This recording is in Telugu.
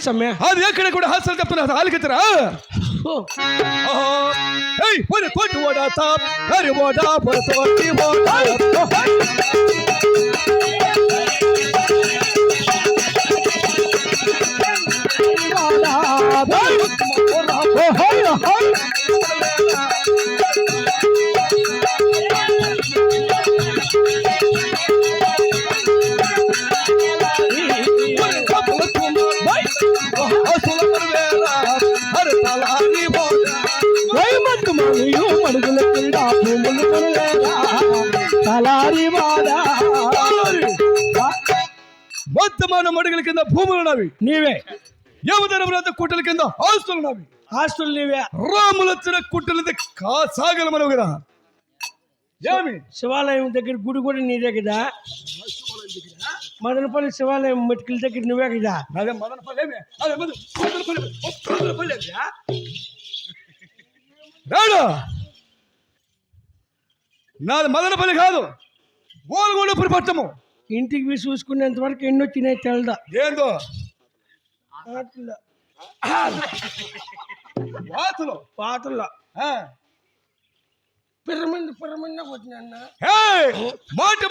ಸಮಯ ಅದು ಯಾಕಡೆ ಕೂಡ ಹಾಸಲ್ ಕಪ್ಪನ ಹಾಲಿಕತ್ತರ ಏಯ್ ಒಂದು ಕೊಟ್ಟು ಓಡಾತ ಹರಿ ಓಡ ಬರ್ತೋಟಿ ಓಡ మొత్తమైన మడుగుల కింద భూములు ఉన్నవి నీవే యమధర్మరాజు కుట్టల కింద ఆస్తులు ఉన్నవి ఆస్తులు నీవే రాములు వచ్చిన కుట్టల సాగల మనవు కదా ఏమి శివాలయం దగ్గర గుడి కూడా నీదే కదా మదనపల్లి శివాలయం మెట్టుకల దగ్గర నువ్వే కదా అదే మదనపల్లి రాడు నాది మదనపల్లి కాదు గోల్గొండపురి పట్టము ఇంటికి పోయి చూసుకునేంత వరకు ఎన్ని వచ్చినాయి తెలదా ఏందో వాతులు పాతల్లో పిరమిడ్ వచ్చినా మాట